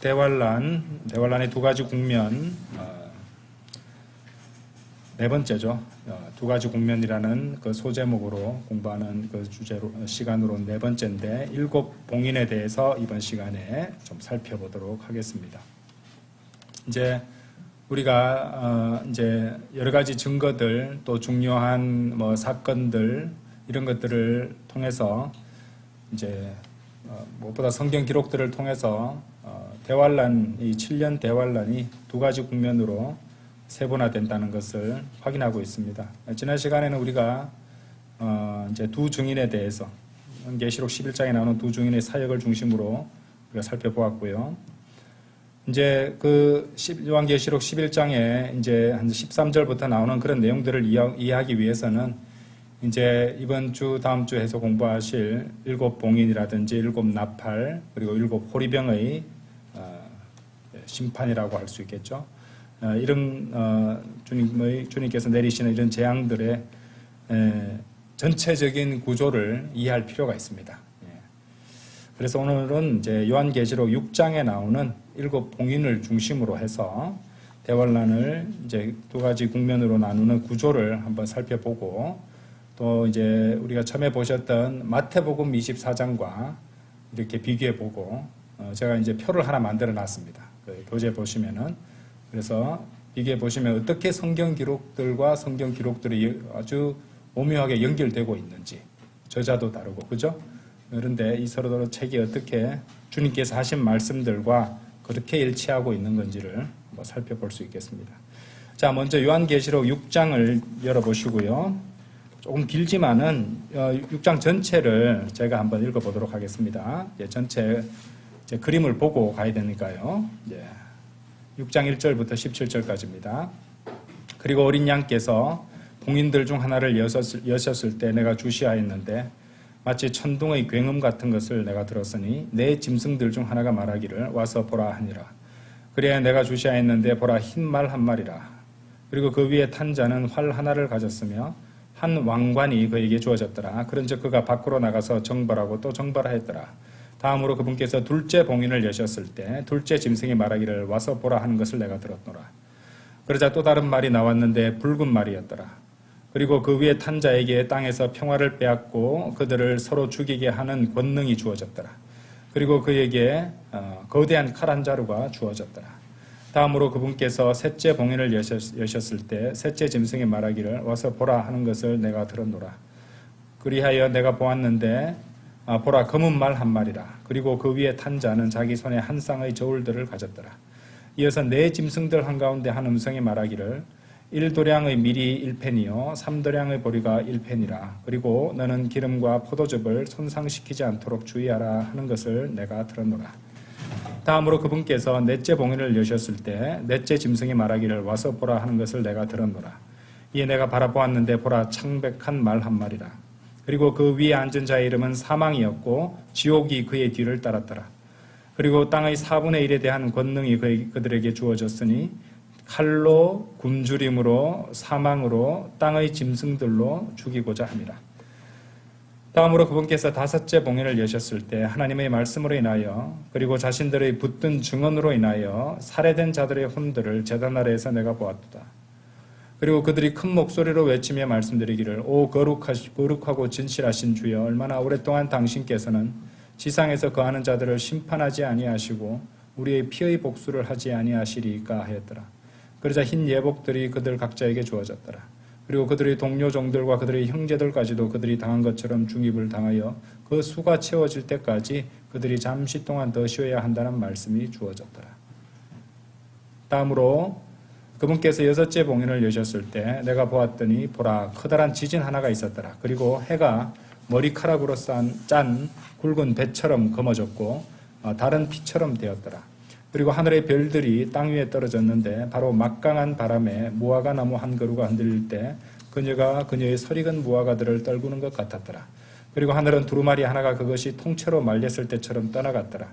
대환란의 두 가지 국면, 네 번째죠. 두 가지 국면이라는 그 소제목으로 공부하는 그 주제로 시간으로 네 번째인데 일곱 봉인에 대해서 이번 시간에 좀 살펴보도록 하겠습니다. 이제 우리가 이제 여러 가지 증거들 또 중요한 뭐 사건들 이런 것들을 통해서 이제 무엇보다 성경 기록들을 통해서 대환란 이 7년 대환란이 두 가지 국면으로 세분화된다는 것을 확인하고 있습니다. 지난 시간에는 우리가 이제 두 증인에 대해서 계시록 11장에 나오는 두 증인의 사역을 중심으로 우리가 살펴보았고요. 이제 그 요한계시록 11장에 이제 한 13절부터 나오는 그런 내용들을 이해하기 위해서는 이제 이번 주 다음 주에서 공부하실 일곱 봉인이라든지 일곱 나팔 그리고 일곱 호리병의 심판이라고 할 수 있겠죠. 이런 주님께서 내리시는 이런 재앙들의 전체적인 구조를 이해할 필요가 있습니다. 그래서 오늘은 이제 요한계시록 6장에 나오는 일곱 봉인을 중심으로 해서 대환란을 이제 두 가지 국면으로 나누는 구조를 한번 살펴보고 또 이제 우리가 처음에 보셨던 마태복음 24장과 이렇게 비교해 보고 제가 이제 표를 하나 만들어 놨습니다. 그 교재 보시면은 그래서 비교해 보시면 어떻게 성경 기록들과 성경 기록들이 아주 오묘하게 연결되고 있는지 저자도 다르고 그죠? 그런데 이 서로 책이 어떻게 주님께서 하신 말씀들과 그렇게 일치하고 있는 건지를 한번 살펴볼 수 있겠습니다. 자, 먼저 요한계시록 6장을 열어보시고요. 조금 길지만은 6장 전체를 제가 한번 읽어보도록 하겠습니다. 전체 그림을 보고 가야 되니까요. 6장 1절부터 17절까지입니다. 그리고 어린 양께서 봉인들 중 하나를 여셨을 때 내가 주시하였는데 마치 천둥의 굉음 같은 것을 내가 들었으니 내 짐승들 중 하나가 말하기를 와서 보라 하니라. 그래야 내가 주시하였는데 보라 흰 말 한 마리라. 그리고 그 위에 탄 자는 활 하나를 가졌으며 한 왕관이 그에게 주어졌더라. 그런즉 그가 밖으로 나가서 정벌하고 또 정벌하였더라. 다음으로 그분께서 둘째 봉인을 여셨을 때 둘째 짐승이 말하기를 와서 보라 하는 것을 내가 들었노라. 그러자 또 다른 말이 나왔는데 붉은 말이었더라. 그리고 그 위에 탄 자에게 땅에서 평화를 빼앗고 그들을 서로 죽이게 하는 권능이 주어졌더라. 그리고 그에게 거대한 칼 한 자루가 주어졌더라. 다음으로 그분께서 셋째 봉인을 여셨을 때 셋째 짐승이 말하기를 와서 보라 하는 것을 내가 들었노라. 그리하여 내가 보았는데 보라 검은 말 한 마리라. 그리고 그 위에 탄 자는 자기 손에 한 쌍의 저울들을 가졌더라. 이어서 네 짐승들 한가운데 한 음성이 말하기를 1도량의 밀이 1펜이요 3도량의 보리가 1펜이라. 그리고 너는 기름과 포도즙을 손상시키지 않도록 주의하라 하는 것을 내가 들었노라. 다음으로 그분께서 넷째 봉인을 여셨을 때 넷째 짐승이 말하기를 와서 보라 하는 것을 내가 들었노라. 이에 내가 바라보았는데 보라 창백한 말 한 마리라. 그리고 그 위에 앉은 자의 이름은 사망이었고 지옥이 그의 뒤를 따랐더라. 그리고 땅의 4분의 1에 대한 권능이 그들에게 주어졌으니 칼로 굶주림으로 사망으로 땅의 짐승들로 죽이고자 함이라. 다음으로 그분께서 다섯째 봉인을 여셨을 때 하나님의 말씀으로 인하여 그리고 자신들의 붙든 증언으로 인하여 살해된 자들의 혼들을 제단 아래에서 내가 보았도다. 그리고 그들이 큰 목소리로 외치며 말씀드리기를 오 거룩하고 진실하신 주여 얼마나 오랫동안 당신께서는 지상에서 거하는 자들을 심판하지 아니하시고 우리의 피의 복수를 하지 아니하시리까 하였더라. 그러자 흰 예복들이 그들 각자에게 주어졌더라. 그리고 그들의 동료 종들과 그들의 형제들까지도 그들이 당한 것처럼 중입을 당하여 그 수가 채워질 때까지 그들이 잠시 동안 더 쉬어야 한다는 말씀이 주어졌더라. 다음으로 그분께서 여섯째 봉인을 여셨을 때 내가 보았더니 보라 커다란 지진 하나가 있었더라. 그리고 해가 머리카락으로 짠 굵은 배처럼 검어졌고 다른 피처럼 되었더라. 그리고 하늘의 별들이 땅 위에 떨어졌는데 바로 막강한 바람에 무화과 나무 한 그루가 흔들릴 때 그녀가 그녀의 설익은 무화과들을 떨구는 것 같았더라. 그리고 하늘은 두루마리 하나가 그것이 통째로 말렸을 때처럼 떠나갔더라.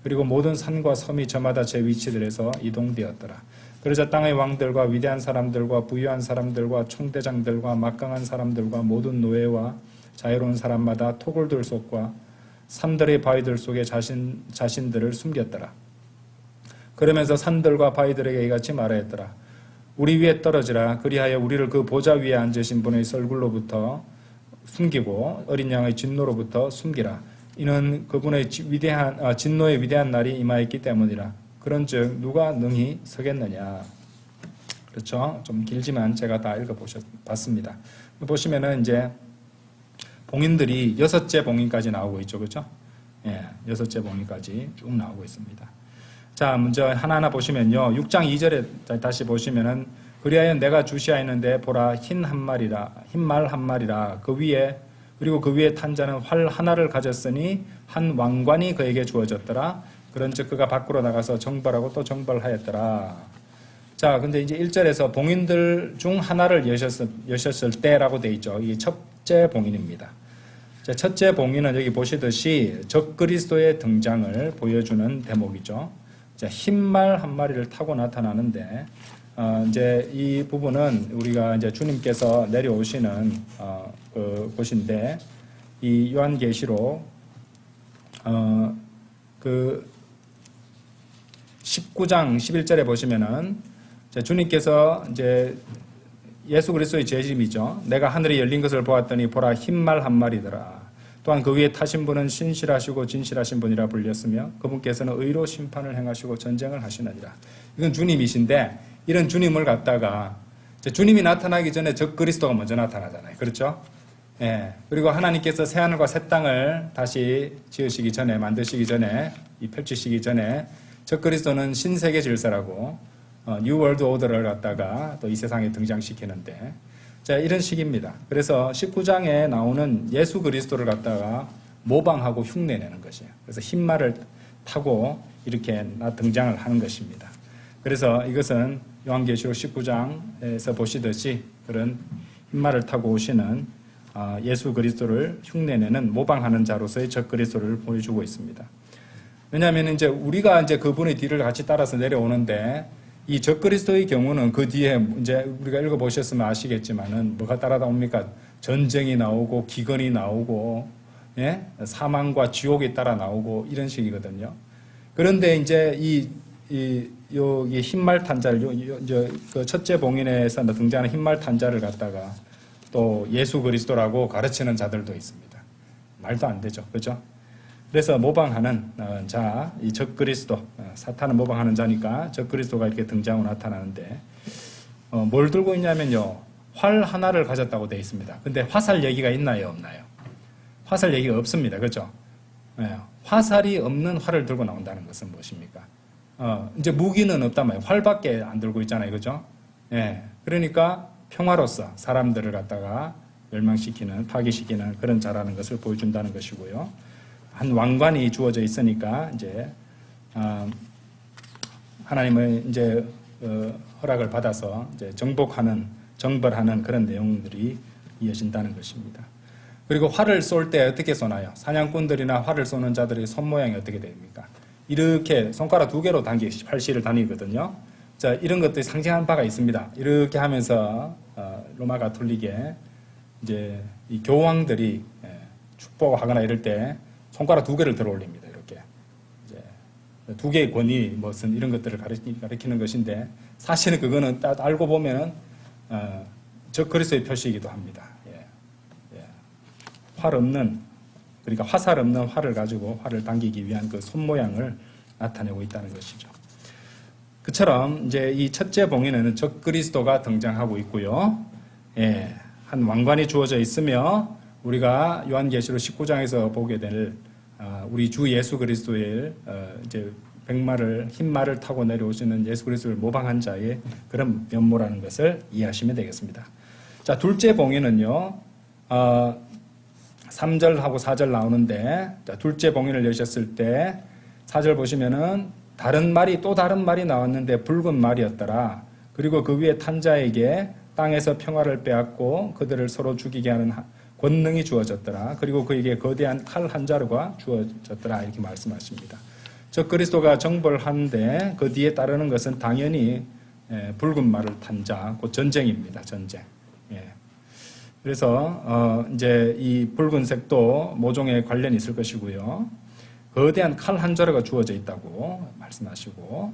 그리고 모든 산과 섬이 저마다 제 위치들에서 이동되었더라. 그러자 땅의 왕들과 위대한 사람들과 부유한 사람들과 총대장들과 막강한 사람들과 모든 노예와 자유로운 사람마다 토굴들 속과 산들의 바위들 속에 자신들을 숨겼더라. 그러면서 산들과 바위들에게 이같이 말하였더라. 우리 위에 떨어지라. 그리하여 우리를 그 보좌 위에 앉으신 분의 얼굴로부터 숨기고 어린 양의 진노로부터 숨기라. 이는 그분의 진노의 위대한 날이 임하였기 때문이라. 그런즉 누가 능히 서겠느냐. 그렇죠? 좀 길지만 제가 다 읽어봤습니다. 보시면은 이제 봉인들이 6째 봉인까지 나오고 있죠. 그렇죠? 예, 6째 봉인까지 쭉 나오고 있습니다. 자, 먼저 하나하나 보시면요. 6장 2절에 다시 보시면은 그리하여 내가 주시하였는데 보라 흰 말 한 마리라 그리고 그 위에 탄 자는 활 하나를 가졌으니 한 왕관이 그에게 주어졌더라. 그런즉 그가 밖으로 나가서 정벌하고 또 정벌하였더라. 자, 근데 이제 1절에서 봉인들 중 하나를 여셨을 때라고 돼 있죠. 이게 첫째 봉인입니다. 자, 첫째 봉인은 여기 보시듯이 적그리스도의 등장을 보여주는 대목이죠. 자, 흰말 한 마리를 타고 나타나는데, 이제 이 부분은 우리가 이제 주님께서 내려오시는 그 곳인데, 이 요한계시록 그 19장 11절에 보시면은 주님께서 이제 예수 그리스도의 재림이죠. 내가 하늘이 열린 것을 보았더니 보라 흰말 한 마리더라. 또한 그 위에 타신 분은 신실하시고 진실하신 분이라 불렸으며 그분께서는 의로 심판을 행하시고 전쟁을 하시느니라. 이건 주님이신데 이런 주님을 갖다가 주님이 나타나기 전에 적 그리스도가 먼저 나타나잖아요. 그렇죠? 예. 그리고 하나님께서 새하늘과 새 땅을 다시 지으시기 전에 만드시기 전에 펼치시기 전에 적 그리스도는 신세계 질서라고 뉴 월드 오더를 갖다가 또 이 세상에 등장시키는데 자, 이런 식입니다. 그래서 19장에 나오는 예수 그리스도를 갖다가 모방하고 흉내내는 것이에요. 그래서 흰말을 타고 이렇게 등장을 하는 것입니다. 그래서 이것은 요한계시록 19장에서 보시듯이 그런 흰말을 타고 오시는 예수 그리스도를 흉내내는 모방하는 자로서의 적 그리스도를 보여주고 있습니다. 왜냐하면 이제 우리가 이제 그분의 뒤를 같이 따라서 내려오는데 이 적그리스도의 경우는 그 뒤에 이제 우리가 읽어보셨으면 아시겠지만은 뭐가 따라다옵니까? 전쟁이 나오고 기근이 나오고 예? 사망과 지옥이 따라 나오고 이런 식이거든요. 그런데 이제 이 흰말 탄자를 그 첫째 봉인에서 등장하는 흰말 탄자를 갖다가 또 예수 그리스도라고 가르치는 자들도 있습니다. 말도 안 되죠, 그렇죠? 그래서 모방하는 자, 이 적그리스도, 사탄은 모방하는 자니까 적그리스도가 이렇게 등장하고 나타나는데 뭘 들고 있냐면요. 활 하나를 가졌다고 되어 있습니다. 근데 화살 얘기가 있나요, 없나요? 화살 얘기가 없습니다. 그렇죠? 네, 화살이 없는 활을 들고 나온다는 것은 무엇입니까? 이제 무기는 없단 말이에요. 활밖에 안 들고 있잖아요. 그렇죠? 네, 그러니까 평화로서 사람들을 갖다가 멸망시키는, 파괴시키는 그런 자라는 것을 보여준다는 것이고요. 한 왕관이 주어져 있으니까 이제 하나님의 이제 허락을 받아서 이제 정벌하는 그런 내용들이 이어진다는 것입니다. 그리고 활을 쏠 때 어떻게 쏘나요? 사냥꾼들이나 활을 쏘는 자들의 손 모양이 어떻게 됩니까? 이렇게 손가락 2개로 활실을 다니거든요. 자, 이런 것들이 상징하는 바가 있습니다. 이렇게 하면서 로마 가톨릭에 이제 이 교황들이 축복하거나 이럴 때 손가락 2개를 들어 올립니다. 이렇게 이제 2개의 권위 무슨 이런 것들을 가리키는 것인데 사실은 그거는 딱 알고 보면은 적 그리스도의 표시이기도 합니다. 예. 활 없는 그러니까 화살 없는 활을 가지고 활을 당기기 위한 그 손 모양을 나타내고 있다는 것이죠. 그처럼 이제 이 첫째 봉인에는 적 그리스도가 등장하고 있고요. 예. 한 왕관이 주어져 있으며 우리가 요한계시록 19장에서 보게 될 우리 주 예수 그리스도의 이제 흰 말을 타고 내려오시는 예수 그리스도를 모방한 자의 그런 면모라는 것을 이해하시면 되겠습니다. 자, 둘째 봉인은요. 3절하고 4절 나오는데 자, 둘째 봉인을 여셨을 때 4절 보시면은 또 다른 말이 나왔는데 붉은 말이었더라. 그리고 그 위에 탄 자에게 땅에서 평화를 빼앗고 그들을 서로 죽이게 하는 권능이 주어졌더라. 그리고 그에게 거대한 칼 한 자루가 주어졌더라. 이렇게 말씀하십니다. 적 그리스도가 정벌하는데 그 뒤에 따르는 것은 당연히 붉은 말을 탄 자, 곧 전쟁입니다. 전쟁. 예. 그래서 이제 이 붉은색도 모종에 관련이 있을 것이고요. 거대한 칼 한 자루가 주어져 있다고 말씀하시고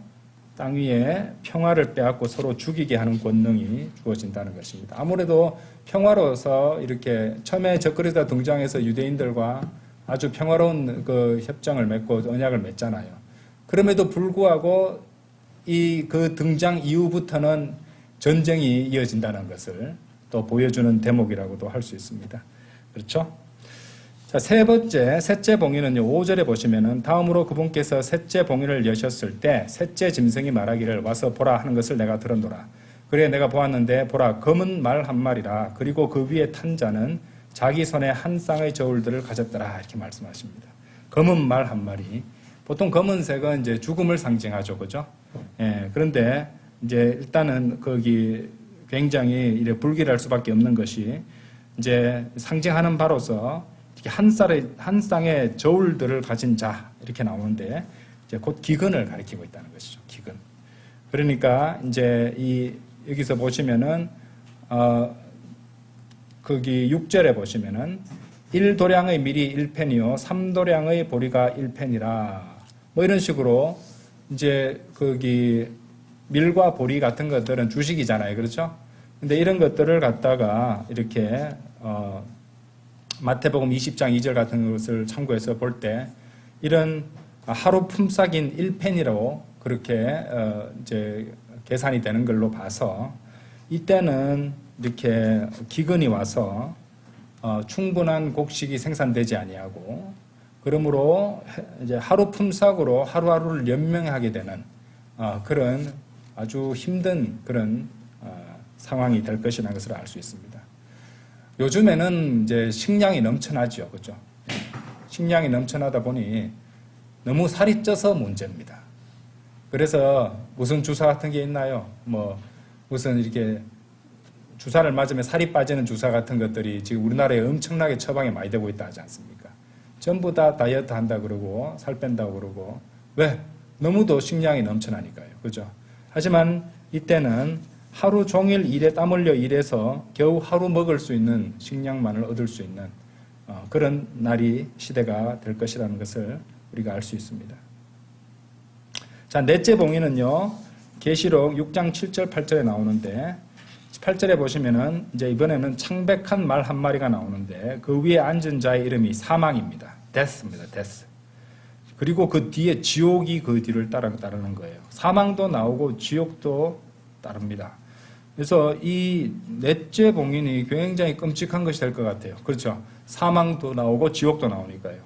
땅 위에 평화를 빼앗고 서로 죽이게 하는 권능이 주어진다는 것입니다. 아무래도 평화로서 이렇게 처음에 적그리스도가 등장해서 유대인들과 아주 평화로운 그 협정을 맺고 언약을 맺잖아요. 그럼에도 불구하고 그 등장 이후부터는 전쟁이 이어진다는 것을 또 보여주는 대목이라고도 할 수 있습니다. 그렇죠? 자, 셋째 봉인은요, 5절에 보시면은 다음으로 그분께서 셋째 봉인을 여셨을 때 셋째 짐승이 말하기를 와서 보라 하는 것을 내가 들었노라. 그래 내가 보았는데 보라 검은 말 한 마리라. 그리고 그 위에 탄 자는 자기 손에 한 쌍의 저울들을 가졌더라. 이렇게 말씀하십니다. 검은 말 한 마리. 보통 검은색은 이제 죽음을 상징하죠. 그죠? 예, 그런데 이제 일단은 거기 굉장히 이래 불길할 수밖에 없는 것이 이제 상징하는 바로서 한 쌍의 저울들을 가진 자 이렇게 나오는데 이제 곧 기근을 가리키고 있다는 것이죠. 기근. 그러니까 이제 여기서 보시면은 거기 6절에 보시면은 1도량의 밀이 1펜이요 3도량의 보리가 1펜이라 뭐 이런 식으로 이제 거기 밀과 보리 같은 것들은 주식이잖아요. 그렇죠? 근데 이런 것들을 갖다가 이렇게 마태복음 20장 2절 같은 것을 참고해서 볼 때 이런 하루 품삯인 1펜이라고 그렇게 이제 계산이 되는 걸로 봐서 이때는 이렇게 기근이 와서 충분한 곡식이 생산되지 아니하고 그러므로 이제 하루 품삯으로 하루하루를 연명하게 되는 그런 아주 힘든 그런 상황이 될 것이라는 것을 알 수 있습니다. 요즘에는 이제 식량이 넘쳐나죠. 그죠? 식량이 넘쳐나다 보니 너무 살이 쪄서 문제입니다. 그래서 무슨 주사 같은 게 있나요? 뭐 무슨 이렇게 주사를 맞으면 살이 빠지는 주사 같은 것들이 지금 우리나라에 엄청나게 처방이 많이 되고 있다 하지 않습니까? 전부 다 다이어트 한다 그러고 살 뺀다고 그러고 왜? 너무도 식량이 넘쳐나니까요. 그죠? 하지만 이때는 하루 종일 일에 땀 흘려 일해서 겨우 하루 먹을 수 있는 식량만을 얻을 수 있는 그런 날이 시대가 될 것이라는 것을 우리가 알 수 있습니다. 자, 넷째 봉인은요. 계시록 6장 7절 8절에 나오는데 8절에 보시면은 이제 이번에는 창백한 말 한 마리가 나오는데 그 위에 앉은 자의 이름이 사망입니다. 데스입니다. 데스. 그리고 그 뒤에 지옥이 그 뒤를 따르는 거예요. 사망도 나오고 지옥도 따릅니다. 그래서 이 넷째 봉인이 굉장히 끔찍한 것이 될 것 같아요. 그렇죠? 사망도 나오고 지옥도 나오니까요.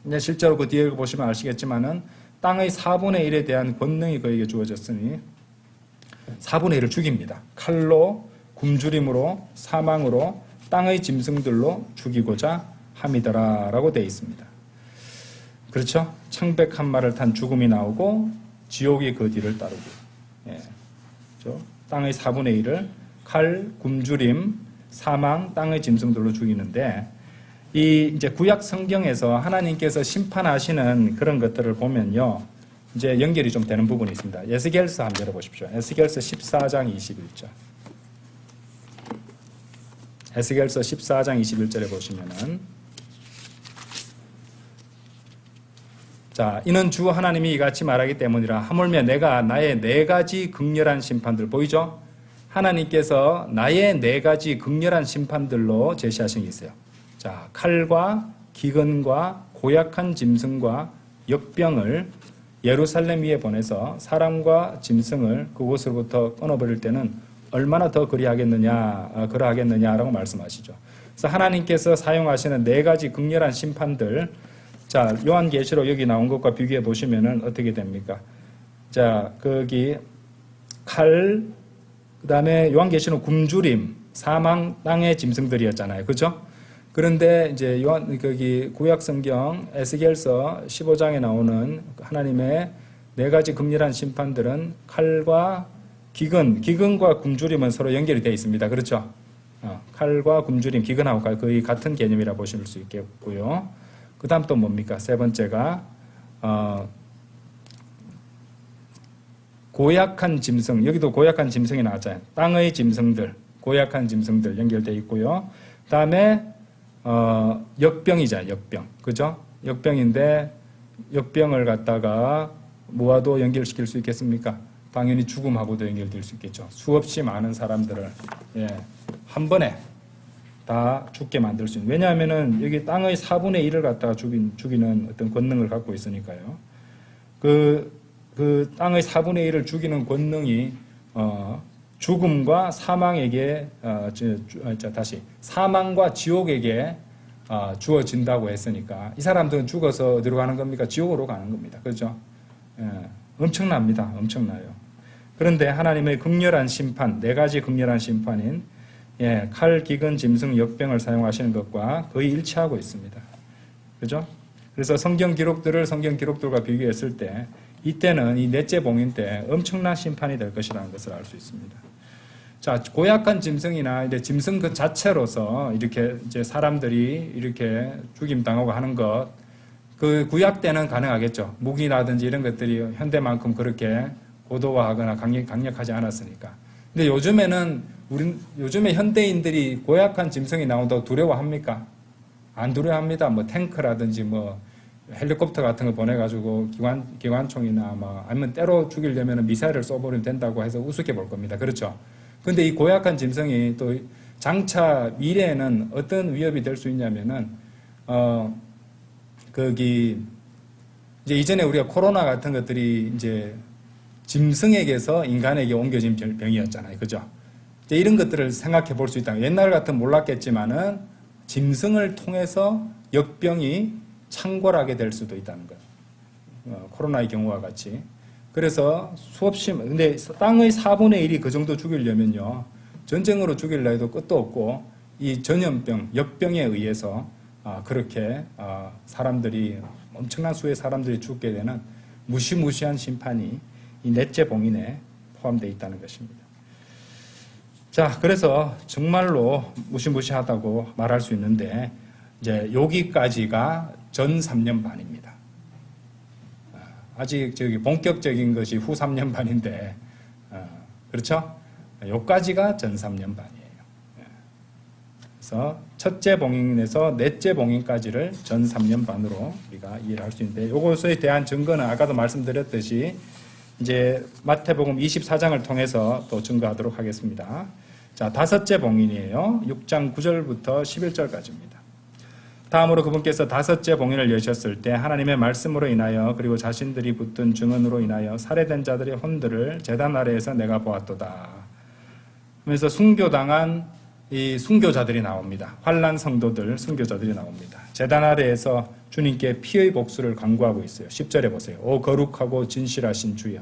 근데 실제로 그 뒤에 보시면 아시겠지만은 땅의 4분의 1에 대한 권능이 그에게 주어졌으니 4분의 1을 죽입니다. 칼로, 굶주림으로, 사망으로, 땅의 짐승들로 죽이고자 함이더라라고 되어 있습니다. 그렇죠? 창백한 말을 탄 죽음이 나오고 지옥이 그 뒤를 따르고, 예. 그렇죠? 땅의 4분의 1을 칼, 굶주림, 사망, 땅의 짐승들로 죽이는데 이 이제 구약 성경에서 하나님께서 심판하시는 그런 것들을 보면요. 이제 연결이 좀 되는 부분이 있습니다. 에스겔서 한번 열어보십시오. 에스겔서 14장 21절. 에스겔서 14장 21절에 보시면은 자, 이는 주 하나님이 이같이 말하기 때문이라 하물며 내가 나의 4가지 극렬한 심판들 보이죠? 하나님께서 나의 4가지 극렬한 심판들로 제시하신 게 있어요. 자, 칼과 기근과 고약한 짐승과 역병을 예루살렘 위에 보내서 사람과 짐승을 그곳으로부터 끊어버릴 때는 얼마나 더 그러하겠느냐라고 말씀하시죠. 그래서 하나님께서 사용하시는 4가지 극렬한 심판들, 자, 요한계시록 여기 나온 것과 비교해 보시면은 어떻게 됩니까? 자, 거기 칼, 그 다음에 요한계시록 굶주림, 사망, 땅의 짐승들이었잖아요. 그죠? 그런데 이제 거기 구약성경 에스겔서 15장에 나오는 하나님의 4가지 극렬한 심판들은 칼과 기근과 굶주림은 서로 연결이 되어 있습니다. 그렇죠? 칼과 굶주림, 기근하고 거의 같은 개념이라 보실 수 있겠고요. 그 다음 또 뭡니까? 세 번째가 고약한 짐승, 여기도 고약한 짐승이 나왔잖아요. 땅의 짐승들, 고약한 짐승들 연결되어 있고요. 그 다음에 역병이잖아요. 역병. 그죠? 역병인데 역병을 갖다가 뭐와도 연결시킬 수 있겠습니까? 당연히 죽음하고도 연결될 수 있겠죠. 수없이 많은 사람들을 한 번에 다 죽게 만들 수 있는. 왜냐하면은 여기 땅의 4분의 1을 갖다가 죽이는 어떤 권능을 갖고 있으니까요. 그 땅의 4분의 1을 죽이는 권능이 죽음과 사망에게 다시 사망과 지옥에게 주어진다고 했으니까 이 사람들은 죽어서 어디로 가는 겁니까? 지옥으로 가는 겁니다. 그렇죠? 엄청납니다. 엄청나요. 그런데 하나님의 극렬한 심판, 네 가지 극렬한 심판인 칼, 기근, 짐승, 역병을 사용하시는 것과 거의 일치하고 있습니다. 그죠? 그래서 성경 기록들과 비교했을 때 이때는 이 넷째 봉인 때 엄청난 심판이 될 것이라는 것을 알 수 있습니다. 자, 고약한 짐승이나 이제 짐승 그 자체로서 이렇게 이제 사람들이 이렇게 죽임 당하고 하는 것, 그 구약 때는 가능하겠죠. 무기라든지 이런 것들이 현대만큼 그렇게 고도화하거나 강력하지 않았으니까. 근데 요즘에 현대인들이 고약한 짐승이 나온다고 두려워합니까? 안 두려워합니다. 뭐 탱크라든지 뭐 헬리콥터 같은 거 보내가지고 기관총이나 아니면 때로 죽이려면 미사일을 쏘버리면 된다고 해서 우습게 볼 겁니다. 그렇죠? 근데 이 고약한 짐승이 또 장차 미래에는 어떤 위협이 될 수 있냐면은, 이제 이전에 우리가 코로나 같은 것들이 이제 짐승에게서 인간에게 옮겨진 병이었잖아요. 그죠? 이제 이런 것들을 생각해 볼 수 있다. 옛날 같은 몰랐겠지만은 짐승을 통해서 역병이 창궐하게 될 수도 있다는 거예요. 코로나의 경우와 같이. 그래서 근데 땅의 4분의 1이 그 정도 죽이려면요, 전쟁으로 죽일라 해도 끝도 없고, 이 전염병, 역병에 의해서 그렇게 엄청난 수의 사람들이 죽게 되는 무시무시한 심판이 이 넷째 봉인에 포함되어 있다는 것입니다. 자, 그래서 정말로 무시무시하다고 말할 수 있는데, 이제 여기까지가 전 3년 반입니다. 아직 본격적인 것이 후 3년 반인데, 그렇죠? 여기까지가 전 3년 반이에요. 그래서 첫째 봉인에서 넷째 봉인까지를 전 3년 반으로 우리가 이해를 할 수 있는데, 이것에 대한 증거는 아까도 말씀드렸듯이 이제 마태복음 24장을 통해서 또 증거하도록 하겠습니다. 자, 다섯째 봉인이에요. 6장 9절부터 11절까지입니다. 다음으로 그분께서 다섯째 봉인을 여셨을 때 하나님의 말씀으로 인하여 그리고 자신들이 붙든 증언으로 인하여 살해된 자들의 혼들을 제단 아래에서 내가 보았도다. 그래서 순교당한 이 순교자들이 나옵니다. 환난 성도들, 순교자들이 나옵니다. 제단 아래에서 주님께 피의 복수를 간구하고 있어요. 10절에 보세요. 오 거룩하고 진실하신 주여,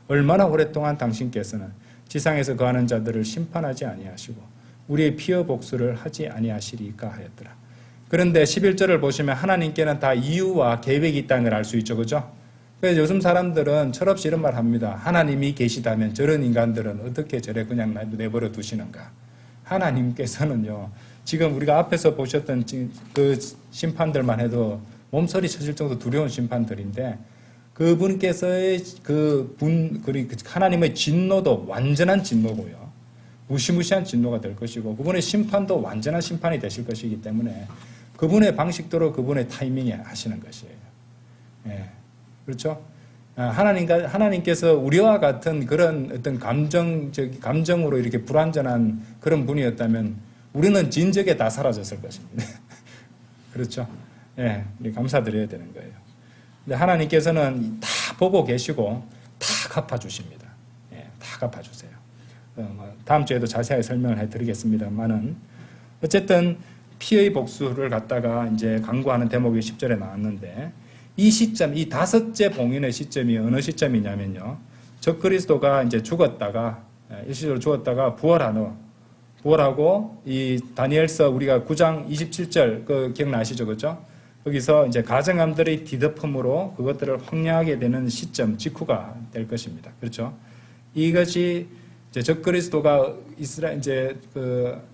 얼마나 오랫동안 당신께서는 지상에서 거하는 자들을 심판하지 아니하시고 우리의 피의 복수를 하지 아니하시리까 하였더라. 그런데 11절을 보시면 하나님께는 다 이유와 계획이 있다는 걸 알 수 있죠. 그죠? 그래서 요즘 사람들은 철없이 이런 말 합니다. 하나님이 계시다면 저런 인간들은 어떻게 저래 그냥 내버려 두시는가? 하나님께서는요, 지금 우리가 앞에서 보셨던 그 심판들만 해도 몸서리 쳐질 정도 두려운 심판들인데, 그분께서의 하나님의 진노도 완전한 진노고요. 무시무시한 진노가 될 것이고, 그분의 심판도 완전한 심판이 되실 것이기 때문에 그분의 방식대로 그분의 타이밍에 하시는 것이에요. 예. 그렇죠? 하나님께서 우리와 같은 그런 어떤 감정으로 이렇게 불완전한 그런 분이었다면 우리는 진즉에 다 사라졌을 것입니다. 그렇죠? 예. 감사드려야 되는 거예요. 근데 하나님께서는 다 보고 계시고 다 갚아주십니다. 예. 다 갚아주세요. 다음 주에도 자세하게 설명을 해드리겠습니다만은, 어쨌든 피의 복수를 갖다가 이제 강구하는 대목이 10절에 나왔는데, 이 시점, 이 다섯째 봉인의 시점이 어느 시점이냐면요, 적그리스도가 이제 일시적으로 죽었다가 부활하고 이 다니엘서 우리가 9장 27절 그 기억나시죠, 그렇죠? 거기서 이제 가정함들의 뒤덮음으로 그것들을 황량하게 되는 시점, 직후가 될 것입니다. 그렇죠? 이것이 이제 적그리스도가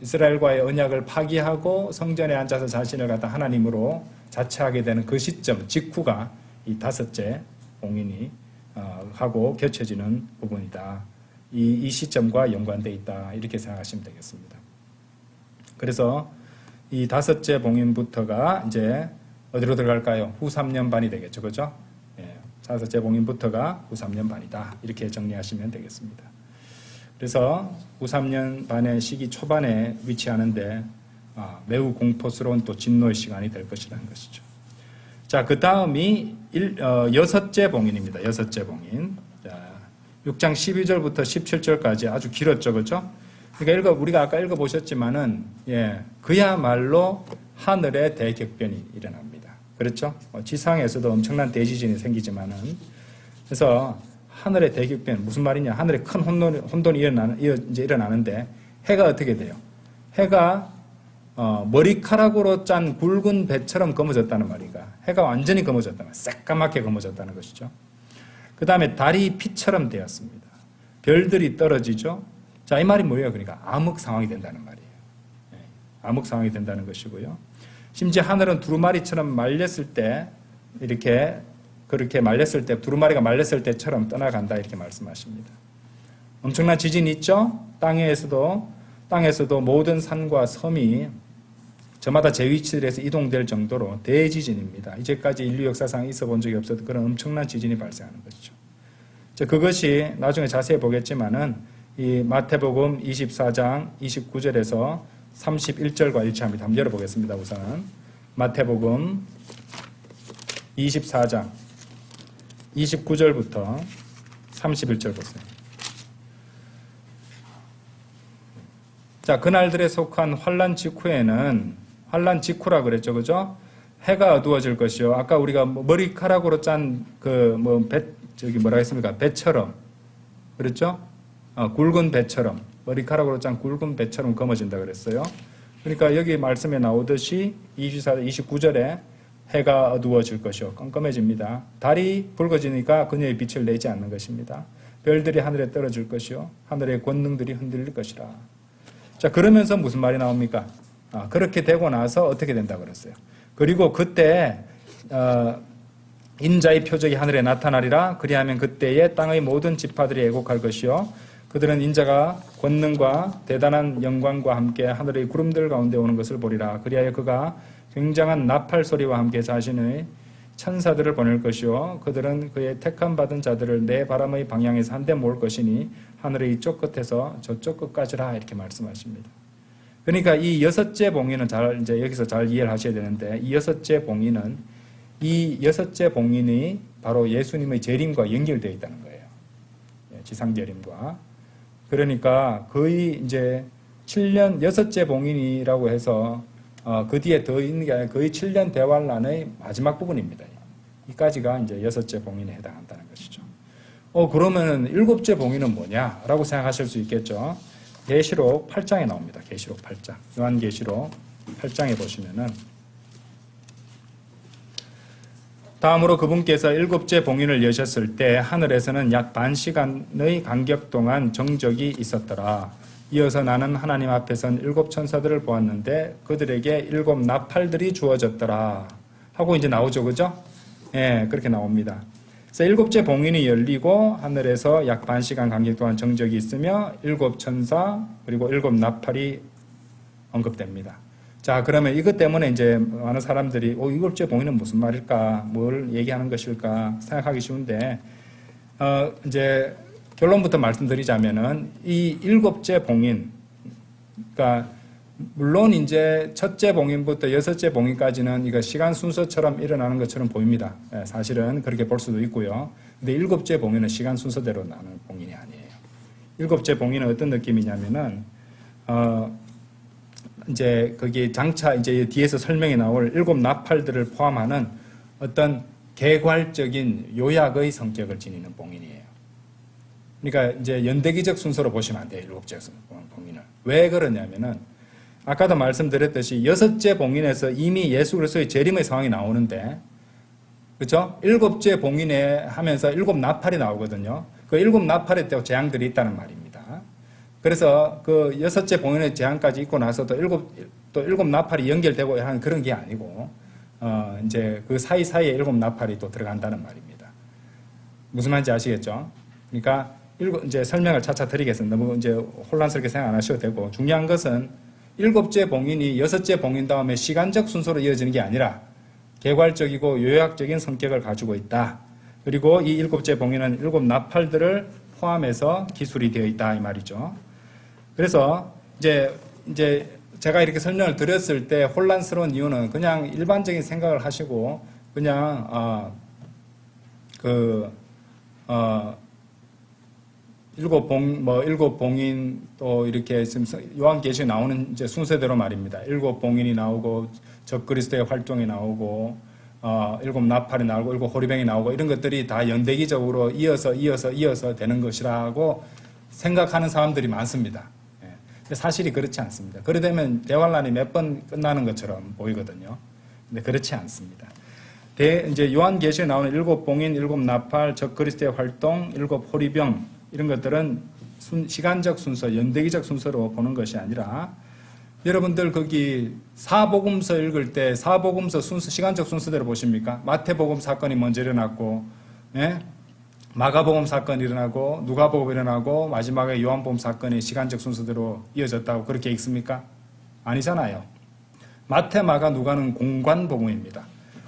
이스라엘과의 언약을 파기하고 성전에 앉아서 자신을 갖다 하나님으로 자처하게 되는 그 시점, 직후가 이 다섯째 봉인이 하고 겹쳐지는 부분이다. 이 시점과 연관되어 있다. 이렇게 생각하시면 되겠습니다. 그래서 이 다섯째 봉인부터가 이제 어디로 들어갈까요? 후 3년 반이 되겠죠. 그죠? 예. 다섯째 봉인부터가 후3년 반이다. 이렇게 정리하시면 되겠습니다. 그래서 후3년 반의 시기 초반에 위치하는데 매우 공포스러운 또 진노의 시간이 될 것이라는 것이죠. 자, 그 다음이 여섯째 봉인입니다. 여섯째 봉인. 자, 6장 12절부터 17절까지 아주 길었죠, 그렇죠? 그러니까 우리가 아까 읽어보셨지만은, 그야말로 하늘의 대격변이 일어납니다. 그렇죠? 지상에서도 엄청난 대지진이 생기지만은, 그래서 하늘의 대격변, 무슨 말이냐? 하늘에 큰 혼돈이 일어나는데, 해가 어떻게 돼요? 해가 머리카락으로 짠 굵은 배처럼 검어졌다는 말이가. 해가 완전히 검어졌다는 말, 새까맣게 검어졌다는 것이죠. 그 다음에 달이 피처럼 되었습니다. 별들이 떨어지죠. 자, 이 말이 뭐예요? 그러니까 암흑 상황이 된다는 말이에요. 암흑 상황이 된다는 것이고요. 심지어 하늘은 두루마리처럼 말렸을 때 그렇게 말렸을 때 두루마리가 말렸을 때처럼 떠나간다 이렇게 말씀하십니다. 엄청난 지진이 있죠. 땅에서도 모든 산과 섬이 저마다 제 위치들에서 이동될 정도로 대지진입니다. 이제까지 인류 역사상 있어 본 적이 없었던 그런 엄청난 지진이 발생하는 것이죠. 그것이 나중에 자세히 보겠지만은 이 마태복음 24장 29절에서 31절과 일치합니다. 한번 열어보겠습니다. 우선은 마태복음 24장 29절부터 31절 보세요. 자, 그날들에 속한 환란 직후에는 환란 직후라 그랬죠, 그죠? 해가 어두워질 것이요. 아까 우리가 머리카락으로 짠 배처럼, 그렇죠? 굵은 배처럼, 머리카락으로 짠 굵은 배처럼 검어진다 그랬어요. 그러니까 여기 말씀에 나오듯이 29절에 해가 어두워질 것이요. 깜깜해집니다. 달이 붉어지니까 그녀의 빛을 내지 않는 것입니다. 별들이 하늘에 떨어질 것이요. 하늘의 권능들이 흔들릴 것이라. 자, 그러면서 무슨 말이 나옵니까? 그렇게 되고 나서 어떻게 된다 그랬어요. 그리고 그때 인자의 표적이 하늘에 나타나리라. 그리하면 그때에 땅의 모든 지파들이 애곡할 것이요. 그들은 인자가 권능과 대단한 영광과 함께 하늘의 구름들 가운데 오는 것을 보리라. 그리하여 그가 굉장한 나팔 소리와 함께 자신의 천사들을 보낼 것이요. 그들은 그의 택함 받은 자들을 내 바람의 방향에서 한데 모을 것이니 하늘의 이쪽 끝에서 저쪽 끝까지라 이렇게 말씀하십니다. 그러니까 이 여섯째 봉인은 여기서 잘 이해를 하셔야 되는데 이 여섯째 봉인이 바로 예수님의 재림과 연결되어 있다는 거예요. 지상 재림과. 그러니까 거의 이제 7년 여섯째 봉인이라고 해서 그 뒤에 더 있는 게 아니라 거의 7년 대환란의 마지막 부분입니다. 이까지가 이제 여섯째 봉인에 해당한다는 것이죠. 그러면 일곱째 봉인은 뭐냐라고 생각하실 수 있겠죠. 계시록 8장에 나옵니다. 계시록 8장. 요한계시록 8장에 보시면은 다음으로 그분께서 일곱째 봉인을 여셨을 때 하늘에서는 약 반 시간의 간격 동안 정적이 있었더라. 이어서 나는 하나님 앞에선 일곱 천사들을 보았는데 그들에게 일곱 나팔들이 주어졌더라 하고 이제 나오죠, 그죠? 그렇게 나옵니다. 그래서 일곱째 봉인이 열리고 하늘에서 약 반 시간 간격 동안 정적이 있으며 일곱 천사 그리고 일곱 나팔이 언급됩니다. 자, 그러면 이것 때문에 이제 많은 사람들이 일곱째 봉인은 무슨 말일까, 뭘 얘기하는 것일까 생각하기 쉬운데 이제 결론부터 말씀드리자면은 이 일곱째 봉인, 그러니까 물론 이제 첫째 봉인부터 여섯째 봉인까지는 이거 시간 순서처럼 일어나는 것처럼 보입니다. 사실은 그렇게 볼 수도 있고요. 근데 일곱째 봉인은 시간 순서대로 나는 봉인이 아니에요. 일곱째 봉인은 어떤 느낌이냐면은 이제 거기 장차 이제 뒤에서 설명이 나올 일곱 나팔들을 포함하는 어떤 개괄적인 요약의 성격을 지니는 봉인이에요. 그러니까 이제 연대기적 순서로 보시면 안 돼요. 일곱째 봉인을. 왜 그러냐면은 아까도 말씀드렸듯이 여섯째 봉인에서 이미 예수 그리스도의 재림의 상황이 나오는데, 그렇죠? 일곱째 봉인에 하면서 일곱 나팔이 나오거든요. 그 일곱 나팔에 또 재앙들이 있다는 말입니다. 그래서 그 여섯째 봉인의 재앙까지 있고 나서 또 일곱 나팔이 연결되고 하는 그런 게 아니고, 이제 그 사이사이에 일곱 나팔이 또 들어간다는 말입니다. 무슨 말인지 아시겠죠? 그러니까 이제 설명을 차차 드리겠습니다. 너무 이제 혼란스럽게 생각 안 하셔도 되고, 중요한 것은 일곱째 봉인이 여섯째 봉인 다음에 시간적 순서로 이어지는 게 아니라 개괄적이고 요약적인 성격을 가지고 있다. 그리고 이 일곱째 봉인은 일곱 나팔들을 포함해서 기술이 되어 있다 이 말이죠. 그래서 이제 제가 이렇게 설명을 드렸을 때 혼란스러운 이유는 그냥 일반적인 생각을 하시고 그냥 일곱 봉인 또 이렇게 지금 요한계시에 나오는 이제 순서대로 말입니다. 일곱 봉인이 나오고 적그리스도의 활동이 나오고 일곱 나팔이 나오고 일곱 호리병이 나오고 이런 것들이 다 연대기적으로 이어서 되는 것이라고 생각하는 사람들이 많습니다. 근데 사실이 그렇지 않습니다. 그러되면 대환란이 몇 번 끝나는 것처럼 보이거든요. 근데 그렇지 않습니다. 이제 요한계시에 나오는 일곱 봉인, 일곱 나팔, 적그리스도의 활동, 일곱 호리병 이런 것들은 시간적 순서, 연대기적 순서로 보는 것이 아니라 여러분들 거기 사복음서 읽을 때 사복음서 순서, 시간적 순서대로 보십니까? 마태복음 사건이 먼저 일어났고, 예? 마가복음 사건이 일어나고, 누가복음 일어나고, 마지막에 요한복음 사건이 시간적 순서대로 이어졌다고 그렇게 읽습니까? 아니잖아요. 마태, 마가, 누가는 공관복음입니다.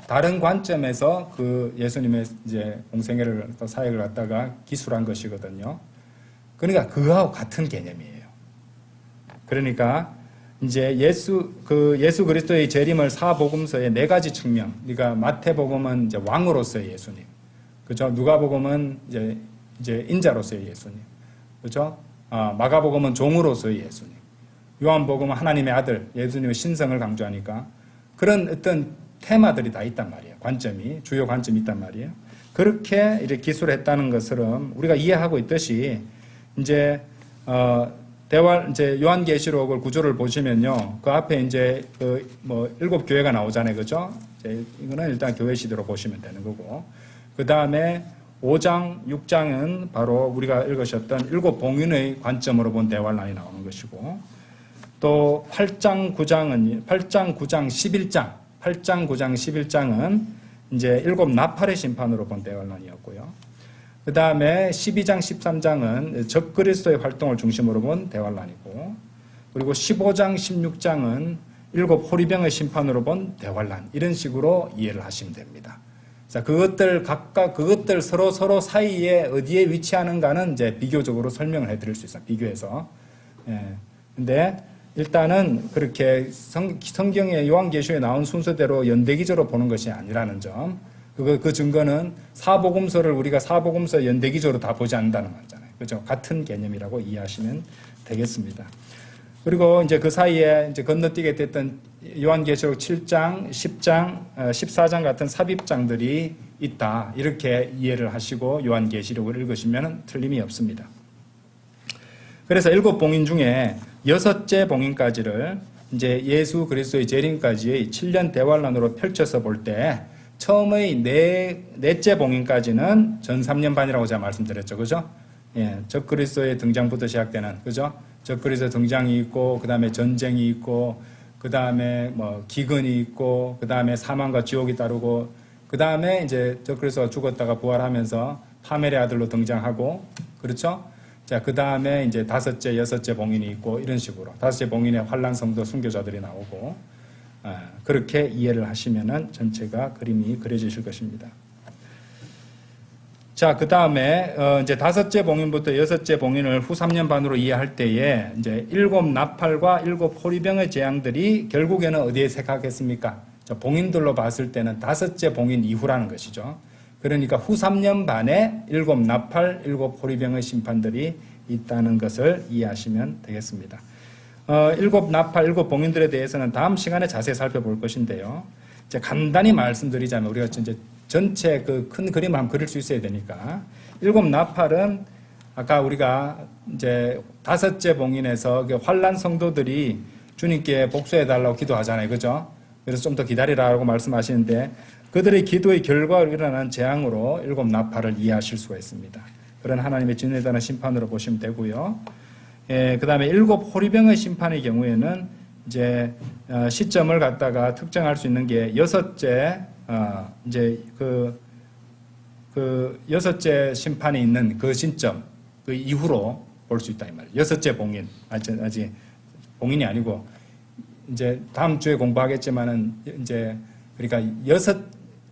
다른 관점에서 그 예수님의 이제 공생애를 또 사역을 갖다가 기술한 것이거든요. 그러니까 그거하고 같은 개념이에요. 그러니까 이제 예수 그리스도의 재림을 사복음서의 네 가지 측면. 그러니까 마태복음은 이제 왕으로서의 예수님. 그죠? 누가복음은 이제 인자로서의 예수님. 그죠? 마가복음은 종으로서의 예수님. 요한복음은 하나님의 아들, 예수님의 신성을 강조하니까 그런 어떤 테마들이 다 있단 말이에요. 주요 관점이 있단 말이에요. 그렇게 이렇게 기술했다는 것처럼 우리가 이해하고 있듯이 이제 요한계시록을 구조를 보시면요. 그 앞에 이제 일곱 교회가 나오잖아요. 그죠? 이거는 일단 교회 시대로 보시면 되는 거고. 그 다음에 5장, 6장은 바로 우리가 읽으셨던 일곱 봉인의 관점으로 본 대환란이 나오는 것이고, 또 8장, 9장, 11장은 이제 일곱 나팔의 심판으로 본 대환란이었고요. 그 다음에 12장, 13장은 적그리스도의 활동을 중심으로 본 대환란이고, 그리고 15장, 16장은 일곱 호리병의 심판으로 본 대환란, 이런 식으로 이해를 하시면 됩니다. 자, 그것들 서로 사이에 어디에 위치하는가는 이제 비교적으로 설명을 해드릴 수 있어요. 비교해서. 근데 일단은 그렇게 성경의 요한계시록에 나온 순서대로 연대기적으로 보는 것이 아니라는 점. 그 증거는 사복음서를 우리가 사복음서 연대기적으로 다 보지 않는다는 말이잖아요. 그죠? 같은 개념이라고 이해하시면 되겠습니다. 그리고 이제 그 사이에 이제 건너뛰게 됐던 요한계시록 7장, 10장, 14장 같은 삽입장들이 있다. 이렇게 이해를 하시고 요한계시록을 읽으시면 틀림이 없습니다. 그래서 일곱 봉인 중에 여섯째 봉인까지를 이제 예수 그리스도의 재림까지의 7년 대환란으로 펼쳐서 볼 때 처음의 넷째 봉인까지는 전 3년 반이라고 제가 말씀드렸죠. 그죠? 예, 적그리스도의 등장부터 시작되는, 그죠? 적그리스도 등장이 있고, 그 다음에 전쟁이 있고, 그 다음에 기근이 있고, 그 다음에 사망과 지옥이 따르고, 그 다음에 이제 적그리스도가 죽었다가 부활하면서 파멜의 아들로 등장하고, 그렇죠? 자, 그 다음에 이제 다섯째, 여섯째 봉인이 있고, 이런 식으로. 다섯째 봉인에 환란 성도 순교자들이 나오고, 그렇게 이해를 하시면은 전체가 그림이 그려지실 것입니다. 자, 그 다음에, 이제 다섯째 봉인부터 여섯째 봉인을 후 3년 반으로 이해할 때에 이제 일곱 나팔과 일곱 호리병의 재앙들이 결국에는 어디에 색하겠습니까? 봉인들로 봤을 때는 다섯째 봉인 이후라는 것이죠. 그러니까 후 3년 반에 일곱 나팔, 일곱 호리병의 심판들이 있다는 것을 이해하시면 되겠습니다. 일곱 나팔, 일곱 봉인들에 대해서는 다음 시간에 자세히 살펴볼 것인데요. 이제 간단히 말씀드리자면 우리가 이제 전체 그 큰 그림을 한번 그릴 수 있어야 되니까 일곱 나팔은 아까 우리가 이제 다섯째 봉인에서 그 환란 성도들이 주님께 복수해 달라고 기도하잖아요, 그죠? 그래서 좀 더 기다리라고 말씀하시는데 그들의 기도의 결과로 일어나는 재앙으로 일곱 나팔을 이해하실 수가 있습니다. 그런 하나님의 진노에 대한 심판으로 보시면 되고요. 그 다음에 일곱 호리병의 심판의 경우에는 이제 시점을 갖다가 특정할 수 있는 게 여섯째 이제 그 여섯째 심판이 있는 그 시점 그 이후로 볼 수 있다 이 말이에요. 여섯째 봉인 아직 봉인이 아니고 이제 다음 주에 공부하겠지만은 이제 그러니까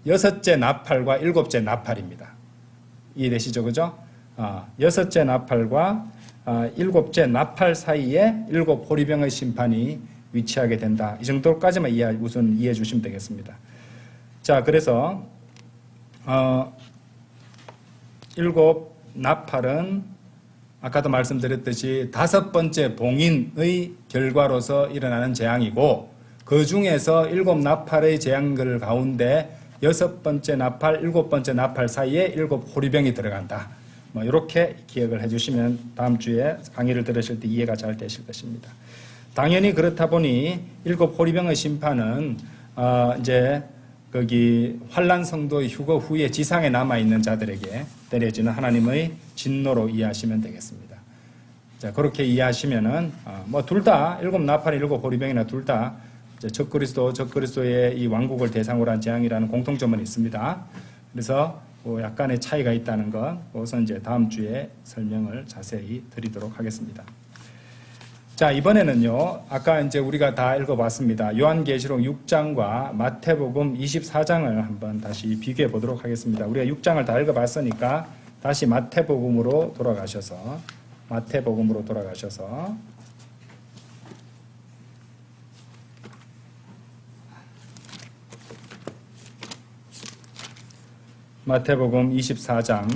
여섯째 나팔과 일곱째 나팔입니다. 이해되시죠? 그죠? 여섯째 나팔과 일곱째 나팔 사이에 일곱 호리병의 심판이 위치하게 된다. 이 정도까지만 우선 이해해 주시면 되겠습니다. 자, 그래서 일곱 나팔은 아까도 말씀드렸듯이 다섯 번째 봉인의 결과로서 일어나는 재앙이고, 그 중에서 일곱 나팔의 재앙들 가운데 여섯 번째 나팔, 일곱 번째 나팔 사이에 일곱 호리병이 들어간다. 뭐 이렇게 기억을 해주시면 다음 주에 강의를 들으실 때 이해가 잘 되실 것입니다. 당연히 그렇다 보니 일곱 호리병의 심판은 이제 거기 환란 성도의 휴거 후에 지상에 남아 있는 자들에게 내려지는 하나님의 진노로 이해하시면 되겠습니다. 자, 그렇게 이해하시면은 뭐 둘 다 일곱 나팔, 일곱 호리병이나 둘 다 적그리스도의 이 왕국을 대상으로 한 재앙이라는 공통점은 있습니다. 그래서 약간의 차이가 있다는 것, 그것은 이제 다음 주에 설명을 자세히 드리도록 하겠습니다. 자, 이번에는요, 아까 이제 우리가 다 읽어봤습니다. 요한계시록 6장과 마태복음 24장을 한번 다시 비교해 보도록 하겠습니다. 우리가 6장을 다 읽어봤으니까 다시 마태복음으로 돌아가셔서 마태복음 24장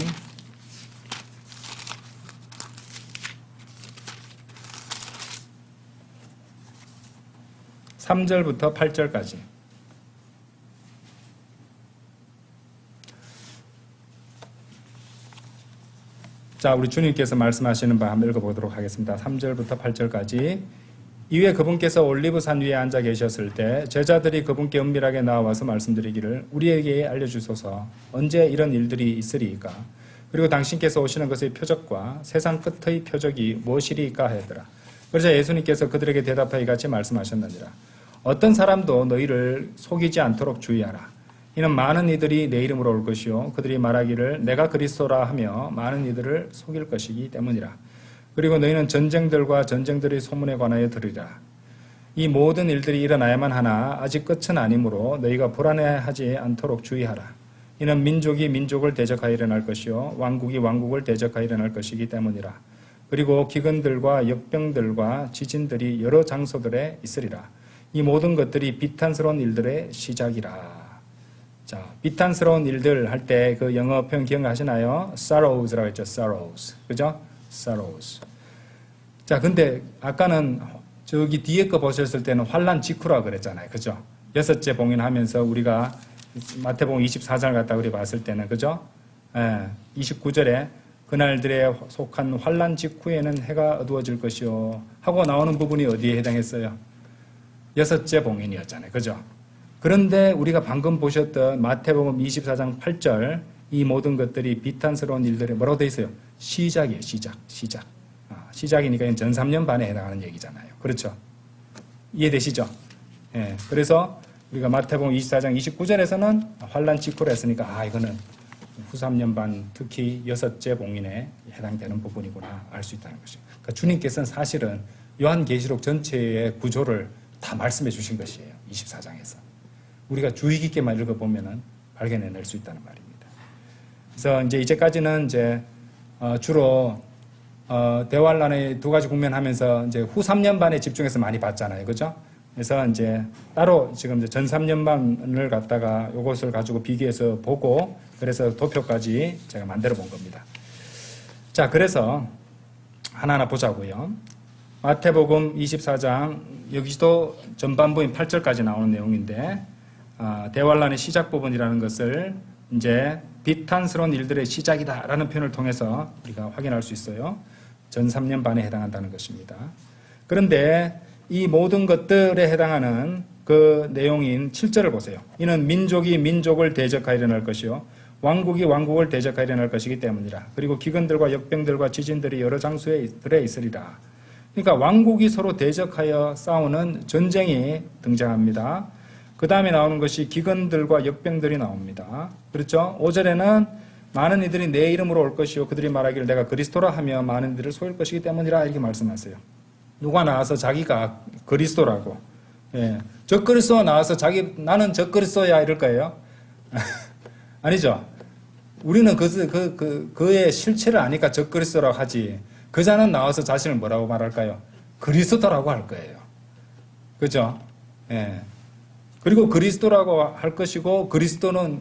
3절부터 8절까지. 자, 우리 주님께서 말씀하시는 바 한번 읽어보도록 하겠습니다. 3절부터 8절까지. 이후에 그분께서 올리브산 위에 앉아 계셨을 때 제자들이 그분께 은밀하게 나와서 말씀드리기를 우리에게 알려주소서, 언제 이런 일들이 있으리이까? 그리고 당신께서 오시는 것의 표적과 세상 끝의 표적이 무엇이리이까 하더라. 그러자 예수님께서 그들에게 대답하여 같이 말씀하셨느니라. 어떤 사람도 너희를 속이지 않도록 주의하라. 이는 많은 이들이 내 이름으로 올 것이요 그들이 말하기를 내가 그리스도라 하며 많은 이들을 속일 것이기 때문이라. 그리고 너희는 전쟁들과 전쟁들의 소문에 관하여 들으리라. 이 모든 일들이 일어나야만 하나 아직 끝은 아니므로 너희가 불안해하지 않도록 주의하라. 이는 민족이 민족을 대적하여 일어날 것이요 왕국이 왕국을 대적하여 일어날 것이기 때문이라. 그리고 기근들과 역병들과 지진들이 여러 장소들에 있으리라. 이 모든 것들이 비탄스러운 일들의 시작이라. 자, 비탄스러운 일들 할 때 그 영어 표현 기억하시나요? sorrows라고 했죠. sorrows. 그죠? sorrows. 자, 근데 아까는 저기 뒤에 거 보셨을 때는 환란 직후라 그랬잖아요. 그죠? 여섯째 봉인하면서 우리가 마태복음 24장을 갖다 우리 봤을 때는, 그죠? 29절에 그날들에 속한 환란 직후에는 해가 어두워질 것이요 하고 나오는 부분이 어디에 해당했어요? 여섯째 봉인이었잖아요. 그죠? 그런데 우리가 방금 보셨던 마태복음 24장 8절, 이 모든 것들이 비탄스러운 일들이 뭐라고 되어 있어요? 시작이에요. 시작. 시작이니까 전 3년 반에 해당하는 얘기잖아요. 그렇죠? 이해되시죠? 예. 그래서 우리가 마태복음 24장 29절에서는 환란 직후로 했으니까 이거는 후 3년 반, 특히 여섯째 봉인에 해당되는 부분이구나 알 수 있다는 것이죠. 그러니까 주님께서는 사실은 요한계시록 전체의 구조를 다 말씀해 주신 것이에요. 24장에서. 우리가 주의 깊게만 읽어보면 발견해낼 수 있다는 말입니다. 그래서 이제까지는 주로 대환란의 두 가지 국면하면서 이제 후 3년 반에 집중해서 많이 봤잖아요. 그죠? 그래서 따로 지금 전 3년 반을 갖다가 이것을 가지고 비교해서 보고 그래서 도표까지 제가 만들어 본 겁니다. 자, 그래서 하나하나 보자고요. 마태복음 24장, 여기도 전반부인 8절까지 나오는 내용인데, 대환란의 시작 부분이라는 것을 이제 비탄스러운 일들의 시작이다라는 표현을 통해서 우리가 확인할 수 있어요. 전 3년 반에 해당한다는 것입니다. 그런데 이 모든 것들에 해당하는 그 내용인 7절을 보세요. 이는 민족이 민족을 대적하여 일어날 것이요 왕국이 왕국을 대적하여 일어날 것이기 때문이라. 그리고 기근들과 역병들과 지진들이 여러 장소에 있으리라. 그러니까 왕국이 서로 대적하여 싸우는 전쟁이 등장합니다. 그 다음에 나오는 것이 기근들과 역병들이 나옵니다. 그렇죠? 5절에는 많은 이들이 내 이름으로 올 것이요 그들이 말하기를 내가 그리스도라 하며 많은 이들을 속일 것이기 때문이라 이렇게 말씀하세요. 누가 나와서 자기가 그리스도라고, 적그리스도가 나와서 나는 적그리스도야 이럴 거예요? 아니죠. 우리는 그의 실체를 아니까 적그리스도라고 하지. 그 자는 나와서 자신을 뭐라고 말할까요? 그리스도라고 할 거예요. 그죠? 예. 그리고 그리스도라고 할 것이고, 그리스도는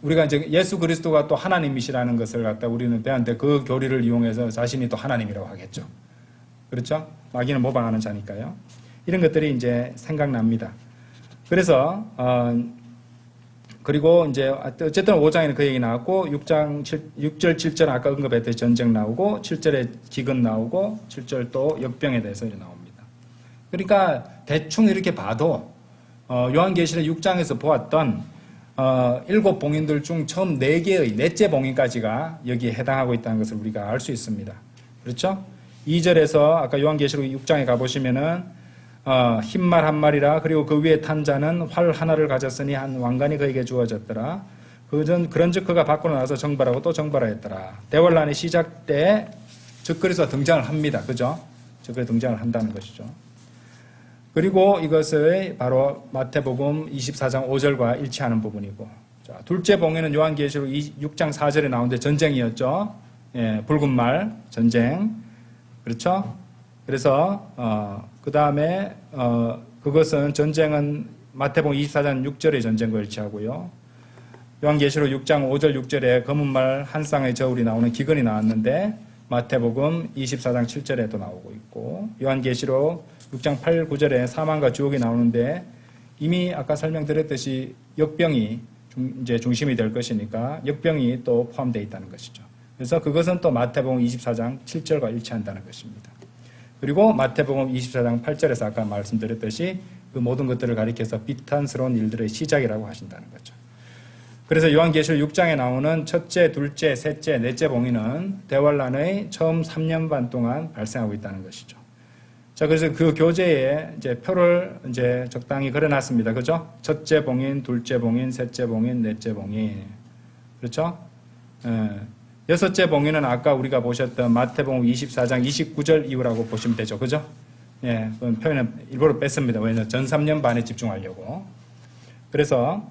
우리가 이제 예수 그리스도가 또 하나님이시라는 것을 갖다 우리는 배웠는데 그 교리를 이용해서 자신이 또 하나님이라고 하겠죠. 그렇죠? 마귀는 모방하는 자니까요. 이런 것들이 이제 생각납니다. 그래서, 그리고 이제 어쨌든 5장에는 그 얘기 나왔고 6절 7절 아까 언급했듯이 전쟁 나오고 7절에 기근 나오고 7절 또 역병에 대해서 나옵니다. 그러니까 대충 이렇게 봐도 요한계시록 6장에서 보았던 7 봉인들 중 처음 4개의 넷째 봉인까지가 여기에 해당하고 있다는 것을 우리가 알 수 있습니다. 그렇죠? 2절에서 아까 요한계시록 6장에 가보시면은 흰말 한 마리라 그리고 그 위에 탄 자는 활 하나를 가졌으니 한 왕관이 그에게 주어졌더라. 그런즉 그가 밖으로 나와서 정발하고 또 정발하였더라. 대환란의 시작 때 적그리스도가 등장을 합니다. 그죠? 적그리스도 등장을 한다는 것이죠. 그리고 이것을 바로 마태복음 24장 5절과 일치하는 부분이고, 자, 둘째 봉인은 요한계시록 6장 4절에 나오는데 전쟁이었죠. 예, 붉은 말 전쟁. 그렇죠? 그래서 그 다음에 그것은 전쟁은 마태복음 24장 6절의 전쟁과 일치하고요. 요한계시록 6장 5절 6절에 검은 말 한 쌍의 저울이 나오는 기근이 나왔는데 마태복음 24장 7절에도 나오고 있고, 요한계시록 6장 8, 9절에 사망과 지옥이 나오는데 이미 아까 설명드렸듯이 역병이 이제 중심이 될 것이니까 역병이 또 포함되어 있다는 것이죠. 그래서 그것은 또 마태복음 24장 7절과 일치한다는 것입니다. 그리고 마태복음 24장 8절에서 아까 말씀드렸듯이 그 모든 것들을 가리켜서 비탄스러운 일들의 시작이라고 하신다는 거죠. 그래서 요한계시록 6장에 나오는 첫째, 둘째, 셋째, 넷째 봉인은 대환란의 처음 3년 반 동안 발생하고 있다는 것이죠. 자, 그래서 그 교재에 이제 표를 이제 적당히 그려놨습니다. 그죠? 첫째 봉인, 둘째 봉인, 셋째 봉인, 넷째 봉인. 그렇죠? 여섯째 봉인은 아까 우리가 보셨던 마태복음 24장 29절 이후라고 보시면 되죠. 그죠? 예, 그 표현은 일부러 뺐습니다. 왜냐하면 전 3년 반에 집중하려고. 그래서,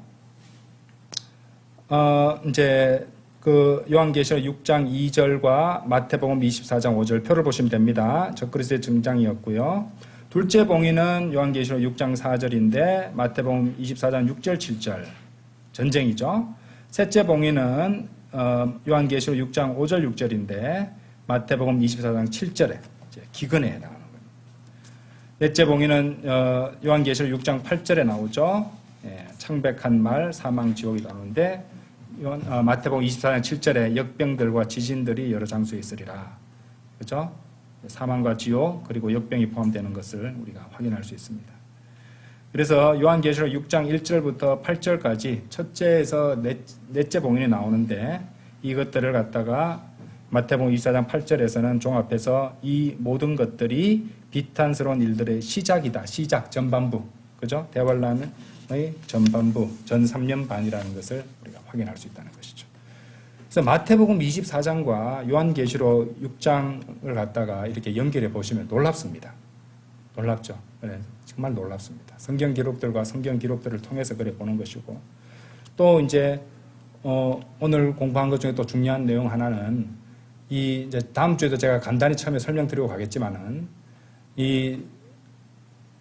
이제 그 요한계시록 6장 2절과 마태복음 24장 5절 표를 보시면 됩니다. 적그리스도의 등장이었고요. 둘째 봉인은 요한계시록 6장 4절인데 마태복음 24장 6절 7절 전쟁이죠. 셋째 봉인은 요한계시록 6장 5절 6절인데 마태복음 24장 7절에 기근에 해당하는 겁니다. 넷째 봉인은 요한계시록 6장 8절에 나오죠. 예, 창백한 말, 사망, 지옥이 나오는데 마태복음 24장 7절에 역병들과 지진들이 여러 장소에 있으리라. 그렇죠? 사망과 지옥 그리고 역병이 포함되는 것을 우리가 확인할 수 있습니다. 그래서 요한계시록 6장 1절부터 8절까지 첫째에서 넷째 봉인이 나오는데 이것들을 갖다가 마태복음 24장 8절에서는 종합해서 이 모든 것들이 비탄스러운 일들의 시작이다. 시작, 전반부. 그죠? 대환란의 전반부, 전 3년 반이라는 것을 우리가 확인할 수 있다는 것이죠. 그래서 마태복음 24장과 요한계시록 6장을 갖다가 이렇게 연결해 보시면 놀랍습니다. 놀랍죠? 네, 정말 놀랍습니다. 성경 기록들과 성경 기록들을 통해서 그래 보는 것이고, 또 이제 오늘 공부한 것 중에 또 중요한 내용 하나는 이제 다음 주에도 제가 간단히 처음에 설명드리고 가겠지만은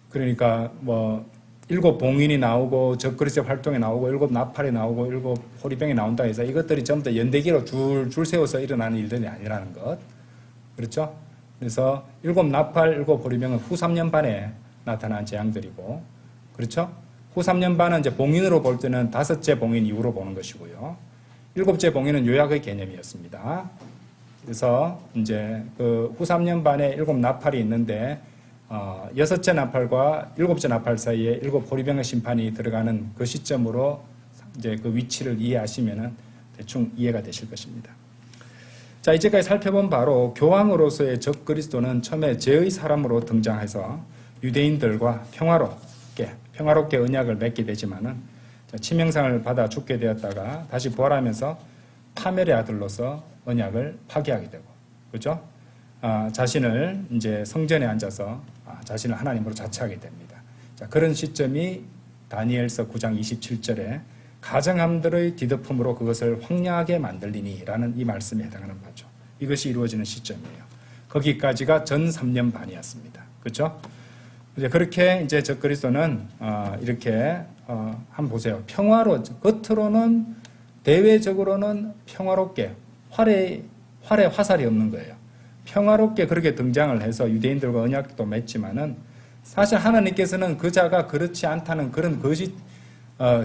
그러니까 뭐 7 봉인이 나오고 적그리스도의 활동이 나오고 7 나팔이 나오고 7 호리병이 나온다 해서 이것들이 전부 다 연대기로 줄 세워서 일어나는 일들이 아니라는 것. 그렇죠? 그래서 7 나팔, 7 호리병은 후 3년 반에 나타난 재앙들이고, 그렇죠? 후 3년 반은 이제 봉인으로 볼 때는 5째 봉인 이후로 보는 것이고요. 7째 봉인은 요약의 개념이었습니다. 그래서 이제 그 후 3년 반에 7 나팔이 있는데 6째 나팔과 7째 나팔 사이에 7 호리병의 심판이 들어가는 그 시점으로 이제 그 위치를 이해하시면은 대충 이해가 되실 것입니다. 자, 이제까지 살펴본 바로 교황으로서의 적그리스도는 처음에 죄의 사람으로 등장해서 유대인들과 평화롭게 언약을 맺게 되지만은 치명상을 받아 죽게 되었다가 다시 부활하면서 파멸의 아들로서 언약을 파기하게 되고, 그렇죠? 자신을 이제 성전에 앉아서 자신을 하나님으로 자처하게 됩니다. 자, 그런 시점이 다니엘서 9장 27절에 가정함들의 뒤덮음으로 그것을 황량하게 만들리니라는 이 말씀에 해당하는 바죠. 이것이 이루어지는 시점이에요. 거기까지가 전 3년 반이었습니다. 그렇죠? 이제 그렇게 이제 적그리스도는 이렇게 한번 보세요. 겉으로는 대외적으로는 평화롭게 활에 화살이 없는 거예요. 평화롭게 그렇게 등장을 해서 유대인들과 언약도 맺지만은 사실 하나님께서는 그자가 그렇지 않다는 그런 거짓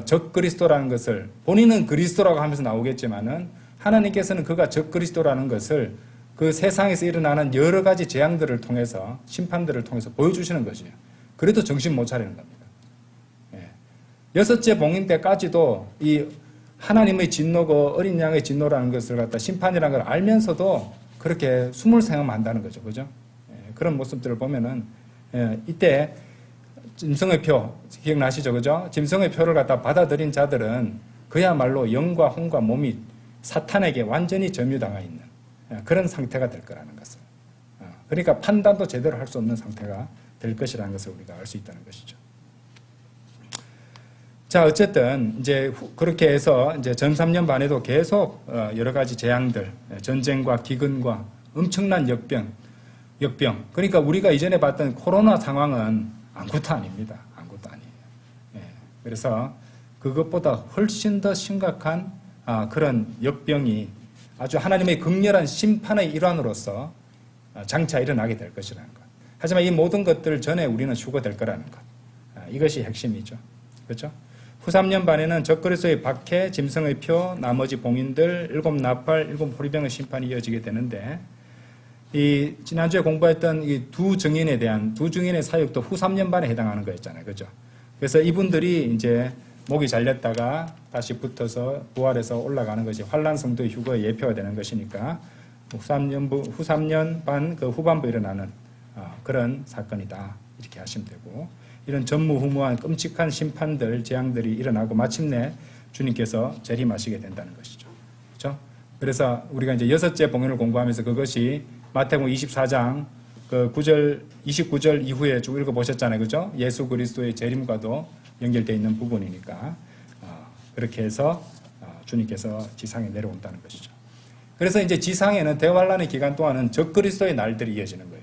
적그리스도라는 것을 본인은 그리스도라고 하면서 나오겠지만은 하나님께서는 그가 적그리스도라는 것을 그 세상에서 일어나는 여러 가지 재앙들을 통해서 심판들을 통해서 보여주시는 것이에요. 그래도 정신 못 차리는 겁니다. 여섯째 봉인 때까지도 이 하나님의 진노고 어린 양의 진노라는 것을 갖다 심판이라는 걸 알면서도 그렇게 숨을 생각한다는 거죠. 그죠? 그런 모습들을 보면은 이때 짐승의 표 기억나시죠? 그죠? 짐승의 표를 갖다 받아들인 자들은 그야말로 영과 혼과 몸이 사탄에게 완전히 점유당하 있는 그런 상태가 될 거라는 것을. 그러니까 판단도 제대로 할 수 없는 상태가 될 것이라는 것을 우리가 알 수 있다는 것이죠. 자, 어쨌든 이제 그렇게 해서 이제 전 3년 반에도 계속 여러 가지 재앙들, 전쟁과 기근과 엄청난 역병. 그러니까 우리가 이전에 봤던 코로나 상황은 아무것도 아닙니다. 아무것도 아니에요. 그래서 그것보다 훨씬 더 심각한 그런 역병이 아주 하나님의 극렬한 심판의 일환으로서 장차 일어나게 될 것이라는 것. 하지만 이 모든 것들 전에 우리는 휴거될 거라는 것. 이것이 핵심이죠. 그렇죠? 후 3년 반에는 적그리스도의 박해, 짐승의 표, 나머지 봉인들, 7 나팔, 7 호리병의 심판이 이어지게 되는데 이 지난주에 공부했던 이 두 증인의 사역도 후 3년 반에 해당하는 거였잖아요. 그죠? 그래서 이분들이 이제 목이 잘렸다가 다시 붙어서 부활해서 올라가는 것이 환란 성도의 휴거의 예표가 되는 것이니까 후 3년 반 그 후반부 일어나는 그런 사건이다. 이렇게 하시면 되고 이런 전무후무한 끔찍한 심판들, 재앙들이 일어나고 마침내 주님께서 재림하시게 된다는 것이죠. 그렇죠? 그래서 우리가 이제 여섯째 봉인을 공부하면서 그것이 마태복음 24장 그 29절 이후에 쭉 읽어보셨잖아요. 그죠? 예수 그리스도의 재림과도 연결되어 있는 부분이니까 그렇게 해서 주님께서 지상에 내려온다는 것이죠. 그래서 이제 지상에는 대환란의 기간 동안은 적그리스도의 날들이 이어지는 거예요.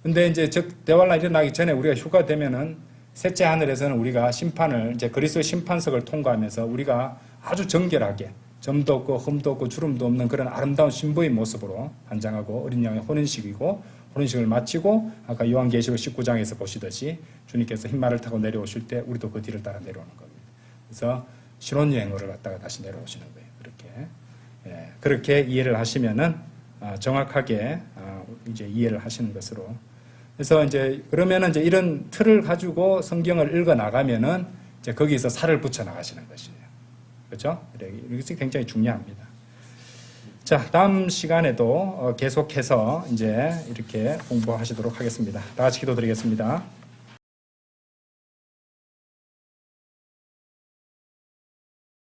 근데 이제 대환란이 일어나기 전에 우리가 휴가 되면은 셋째 하늘에서는 우리가 심판을 이제 그리스도의 심판석을 통과하면서 우리가 아주 정결하게 점도 없고 흠도 없고 주름도 없는 그런 아름다운 신부의 모습으로 단장하고 어린 양의 혼인식이고 혼인식을 마치고 아까 요한계시록 19장에서 보시듯이 주님께서 흰말을 타고 내려오실 때 우리도 그 뒤를 따라 내려오는 겁니다. 그래서 신혼여행을 갖다가 다시 내려오시는 거예요. 그렇게 이해를 하시면은 정확하게 이제 이해를 하시는 것으로. 그래서 이제 그러면은 이제 이런 틀을 가지고 성경을 읽어 나가면은 이제 거기서 살을 붙여 나가시는 것이에요. 그렇죠? 이것이 굉장히 중요합니다. 자, 다음 시간에도 계속해서 이제 이렇게 공부하시도록 하겠습니다. 다 같이 기도드리겠습니다.